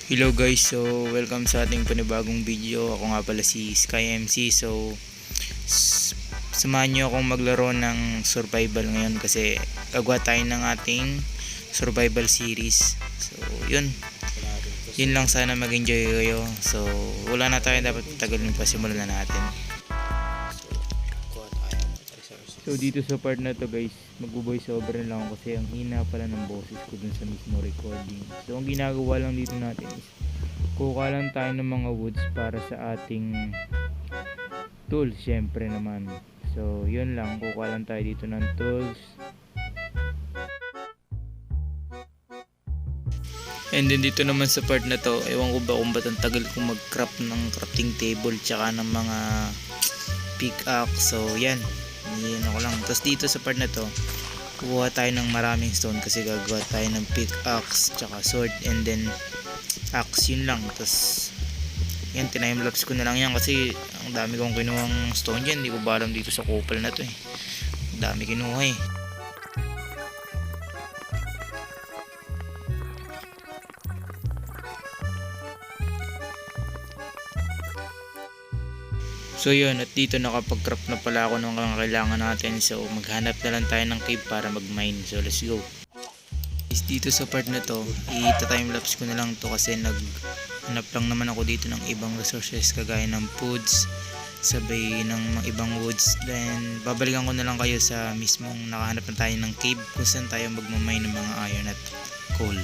Hello guys, so welcome sa ating panibagong video. Ako nga pala si Sky MC. So samahan nyo akong maglaro ng survival ngayon kasi gagawa tayo ng ating survival series. So yun lang, sana mag-enjoy kayo. So wala na tayo dapat tagalin pa, simulan na natin. So dito sa part na to guys, mag-voice over na lang ako kasi ang hina pala ng boses ko dun sa mismo recording. So ang ginagawa lang dito natin is kuha lang tayo ng mga woods para sa ating tools, syempre naman. So yun lang, kuha lang tayo dito ng tools. And then dito naman sa part na to, ewan ko ba kung ba't ang tagal kong mag-craft ng crafting table tsaka ng mga pickaxe. So yan, yun ako lang. Tapos dito sa part na to, kuha tayo ng maraming stone kasi gagawa tayo ng pickaxe tsaka sword and then axe, yun lang. Tapos yan, tinamelapse ko na lang yan kasi ang dami kong kinuhang stone dyan. Hindi ko ba alam dito sa kupal na to eh, ang dami kinuha eh. So yun, at dito nakapag-craft na pala ako ng mga kailangan natin. So maghanap na lang tayo ng cave para mag-mine. So let's go. Dito sa part na to, i-timelapse ko na lang to kasi naghanap lang naman ako dito ng ibang resources kagaya ng foods, sabay ng mga ibang woods. Then babalikan ko na lang kayo sa mismong nakahanap na tayo ng cave kung saan tayo magmamine ng mga iron at coal.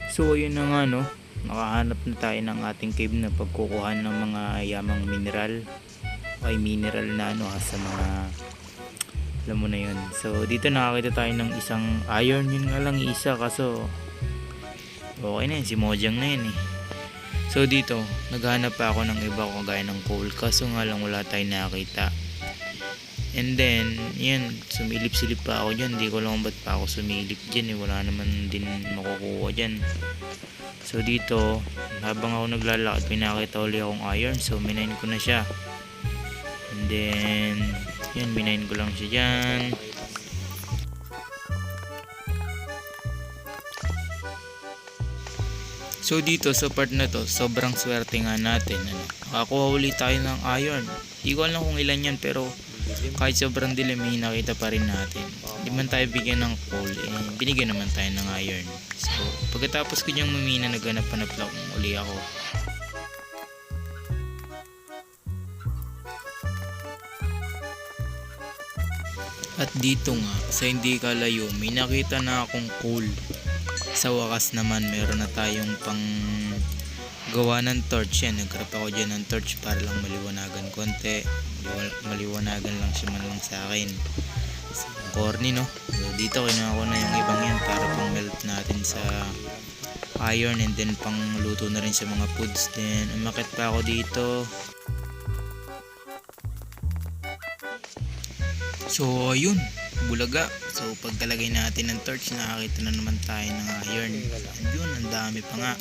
So ayun na nga no, nakahanap na tayo ng ating cave na pagkukuha ng mga yamang mineral ay mineral na ano sa mga alam mo na yun. So dito nakakita tayo ng isang iron, yun nga lang isa kaso okay na yun, si Mojang na yun eh. So dito naghanap pa ako ng iba kagaya ng coal kaso nga lang wala tayong nakakita. And then yan, sumilip-silip pa ako dyan, hindi ko lang ba't pa ako sumilip dyan eh, wala naman din makukuha dyan. So dito habang ako naglalakad pinakita ulit akong iron, so minain ko na siya. And then yan, minain ko lang siya dyan. So dito sa part na to, sobrang swerte nga natin ano? Nakakuha ulit tayo ng iron, hindi ko alam kung ilan yan pero kahit sobrang dilim may nakita pa rin natin. Hindi man tayo bigyan ng coal eh, binigyan naman tayo ng iron. So pagkatapos ko niyang mamina, naghanap-hanap lang uli ako. At dito nga sa hindi kalayo may nakita na akong coal. Sa wakas naman meron na tayong pang gawa ng torch. Yan, nag-craft ako dyan ng torch para lang maliwanagan konti, maliwanagan lang siya man lang sa akin. So, corny no. So, dito kinuha ko na yung ibang yan para pang melt natin sa iron and then pang luto na rin sa mga foods. Then umakit pa ako dito. So ayun, bulaga. So pagkalagay natin ng torch, nakakita na naman tayo ng iron. Yun, ang dami pa nga.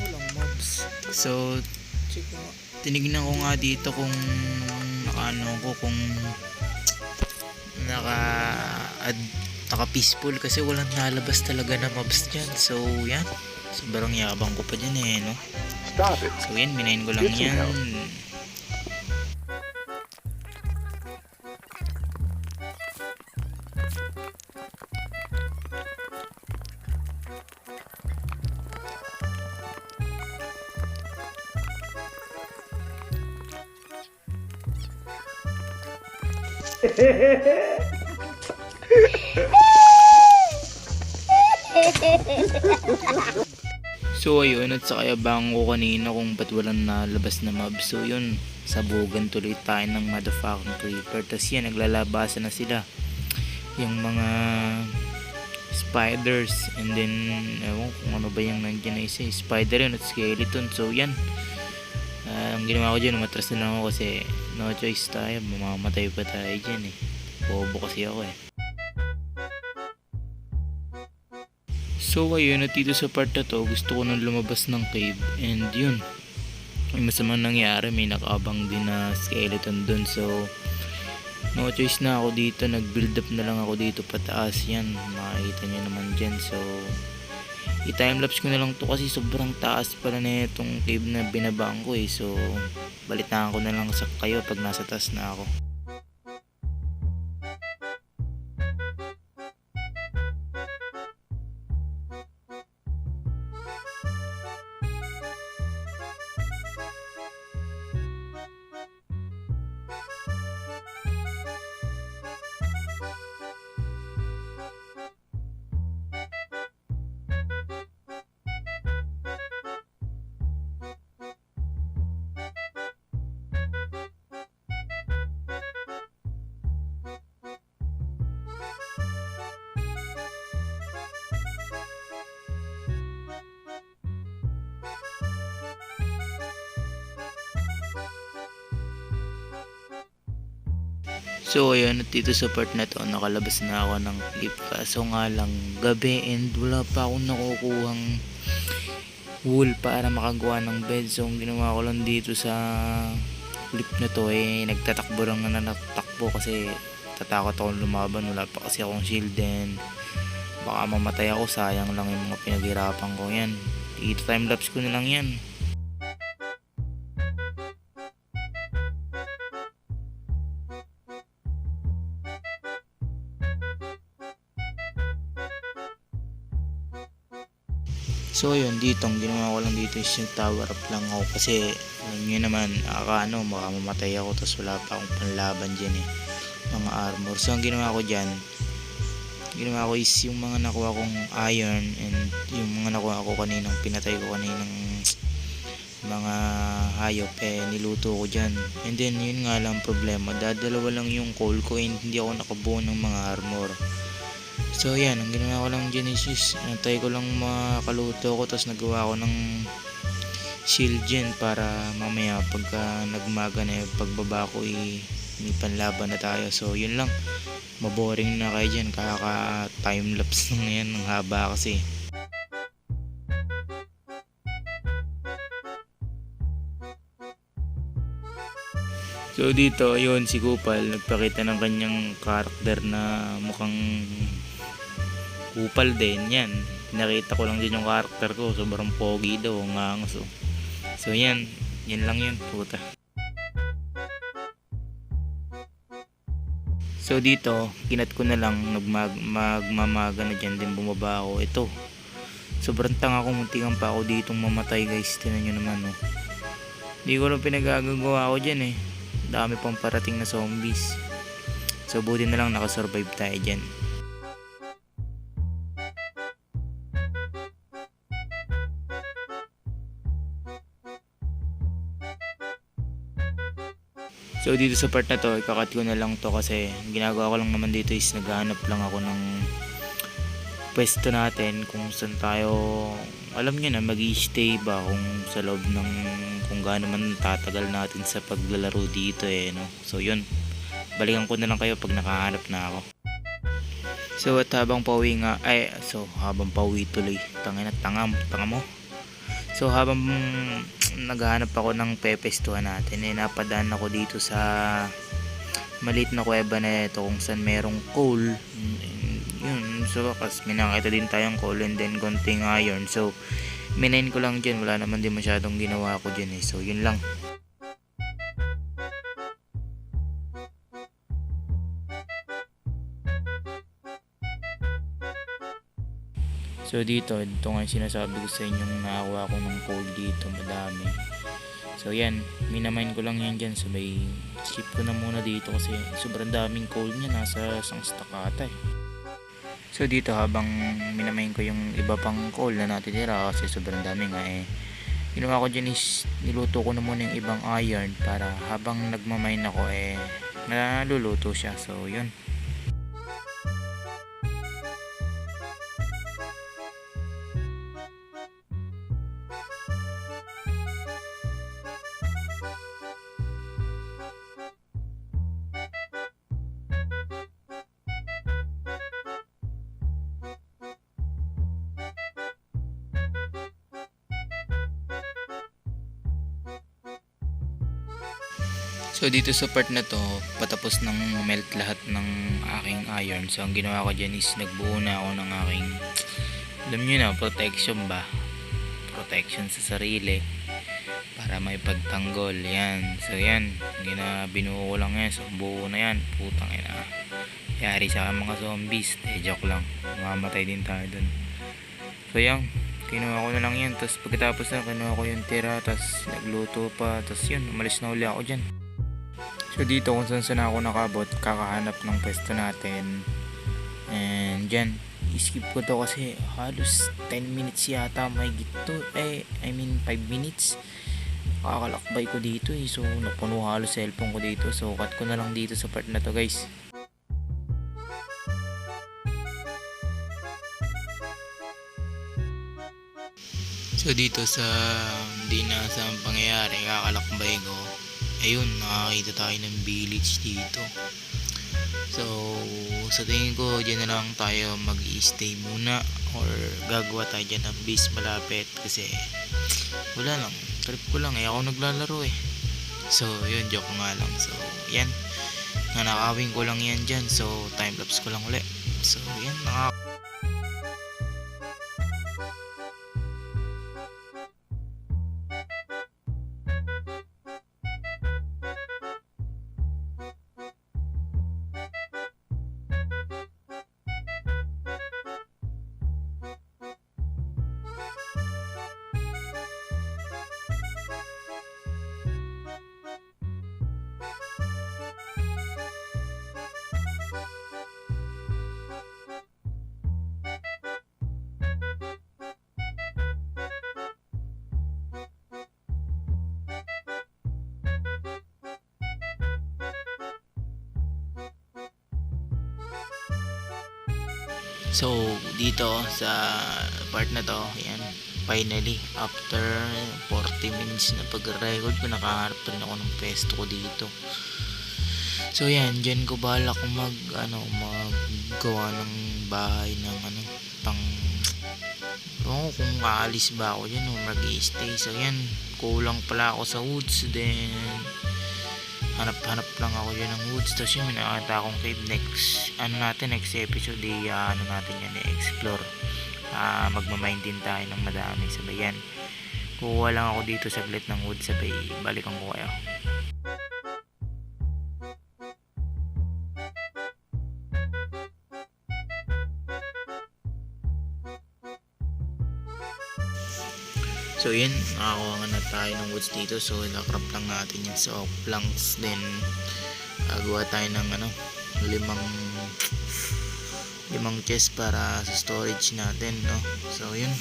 So tinignan ko nga dito kung kung naka peaceful kasi walang nalabas talaga na mobs dyan. So yan, sobrang yabang ko pa dyan eh no. So yan, minain ko lang yan. So ayun, at sa kayabang ko kanina kung ba't walang nalabas na mob. So yun, sabugan tuloy tayo ng motherfucking creeper. Tapos yan, naglalabasan na sila. Yung mga spiders, and then ewan kung ano ba yung nandiyan na isa, spider yun at skeleton. So yan, ang ginawa ko dyan, umatras na lang ako kasi no choice tayo, mamamatay pa tayo dyan eh, bobo kasi ako eh. So ayun, at dito sa part na to, gusto ko nang lumabas ng cave, and yun, may masamang nangyari, may nakaabang din na skeleton dun. So no choice na ako dito, nag build up na lang ako dito pataas. Yan, makikita nyo naman dyan. So i-timelapse ko na lang to kasi sobrang taas pala na itong cave na binabaan ko eh. So balitaan ko na lang sa kayo pag nasa taas na ako. So ayun, at dito sa part na to, nakalabas na ako ng clip, kaso nga lang gabi and wala pa akong nakukuhang wool para makagawa ng bed. So ang ginawa ko lang dito sa clip na to eh, nagtatakbo lang na natakbo kasi tatakot akong lumaban, wala pa kasi akong shield, din baka mamatay ako, sayang lang yung mga pinaghirapan ko. Yan, dito timelapse ko na lang yan. So yun, dito ang ginawa ko lang dito is yung tower up lang ako kasi alam nyo naman, baka mamatay ako tapos wala pa akong panlaban dyan eh, mga armor. So ang ginawa ko dyan, ginawa ko is yung mga nakuha kong iron and yung mga nakuha ko kaninang pinatay ko kaninang mga hayop eh, niluto ko dyan. And then yun nga lang problema, dadalawa lang yung coal ko and hindi ako nakabuo ng mga armor. So yan, ang ginawa ko lang dyan is natay ko lang makaluto ko, tapos nagawa ko ng shield dyan para mamaya pagka nagmaga na yung pagbaba ko may panlaban na tayo. So yun lang, maboring na kayo dyan, kaka timelapse na yan, ang haba kasi. So dito, yun, si Kupal nagpakita ng kanyang karakter na mukhang Kupal din. Yan, nakita ko lang din yung karakter ko, sobrang pogi daw, ngangas. So yan lang yun, puta. So dito, kinat ko na lang, magmamaga na dyan din bumaba ako. Ito, sobrang tanga ko, muntikan pa ako ditong mamatay guys, tinan nyo naman oh. Hindi ko lang pinagagagawa ako dyan eh, dami pang parating na zombies. So buti na lang nakasurvive tayo dyan. So dito sa part na to, ikakat ko na lang to kasi ginagawa ko lang naman dito is naghahanap lang ako ng pwesto natin kung saan tayo, alam nyo na, mag-i-stay ba kung sa loob ng kung gaano man tatagal natin sa paglalaro dito eh, no? So yun, balikan ko na lang kayo pag nakahanap na ako. So at habang pauwi nga, habang pauwi tuloy, tanga mo. So habang naghahanap ako ng pepestuhan natin eh, napadaan ako dito sa maliit na kuweba na ito kung saan merong coal. Yun, so kasi may nakita din tayong coal and then konting iron. So minain ko lang dyan, wala naman din masyadong ginawa ko dyan eh. So yun lang. So dito nga sinasabi ko sa inyong nakakuha ko ng coal dito, madami. So yan, minamain ko lang yan dyan, sabay skip ko na muna dito kasi sobrang daming coal niya, nasa isang stack ata eh. So dito habang minamain ko yung iba pang coal na natitira kasi sobrang dami nga eh, ginawa ko dyan is niluto ko na muna yung ibang iron para habang nagmamain ako eh naluluto siya. So yun. So dito sa part na to, patapos nang melt lahat ng aking iron. So ang ginawa ko dyan is nagbuo na ako ng aking, alam nyo na, protection ba? Protection sa sarili para may pagtanggol. Yan. So yan, binuo ko lang yan. So buo na yan. Putang ina. Yari sa mga zombies. Joke lang. Mamamatay din tayo dun. So yan, kinuha ko na lang yan. Tapos pagkatapos na, kinuha ko yung tira. Tapos nagluto pa. Tapos yun, umalis na uli ako dyan. So dito kung saan ako nakabot, kakahanap ng pwesto natin. And dyan, skip ko to kasi halos 10 minutes yata may gito. I mean 5 minutes. Kakalakbay ko dito eh. So napuno halos cellphone ko dito. So cut ko na lang dito sa part na to guys. So dito sa hindi na sa pangyayari, kakalakbay ko, ayun, nakakita tayo ng village dito. So sa tingin ko dyan na lang tayo mag-i-stay muna, or gagawa tayo dyan ng base malapit kasi wala lang, trip ko lang eh, ako naglalaro eh. So yun, joke nga lang. So yan, nanakawin ko lang yan dyan. So time lapse ko lang ulit. So yan, so dito sa part na to, yan, finally after 40 minutes na pag-record ko, nakaharap pa rin ako ng pesto ko dito. So yan, dyan ko balak maggawa ng bahay ng kung aalis ba ako dyan o mag-i-stay. So yan, kulang pala ako sa woods, then hanap lang ako dyan ng woods. Tapos yun, nakita akong cave. Next episode natin yan, i-explore. Magmamind din tayo ng madami. Sabay yan, kuha lang ako dito saglit ng woods, sabay balikan ko kayo. So yun, nakakuha na tayo ng woods dito. So nakrap lang natin yan sa oak planks. Then gawa tayo ng limang chest para sa storage natin, no? So yun.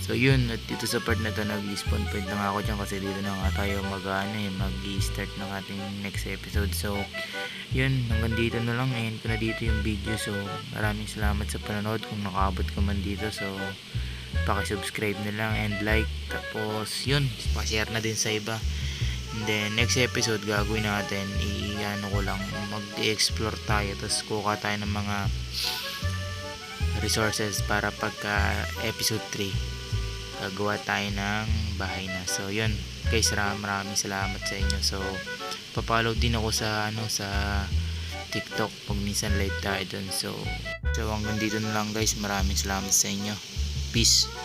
So yun, at dito sa part na to, nag-spawn point na nga ako dyan kasi dito na nga tayo mag-start ng ating next episode. So yun, hanggang dito na lang. Ayan ko na dito yung video. So maraming salamat sa panonood. Kung nakaabot ka man dito, so paki-subscribe na lang and like. Tapos yun, paki-share na din sa iba. And then next episode gagawin natin, mag-explore tayo. Tapos kuha tayo ng mga resources para pagka episode 3 gagawa tayo ng bahay na. So yun guys, maraming salamat sa inyo. So papollow din ako sa TikTok pag minsan live tayo dun. So hanggang dito na lang guys, maraming salamat sa inyo. Peace.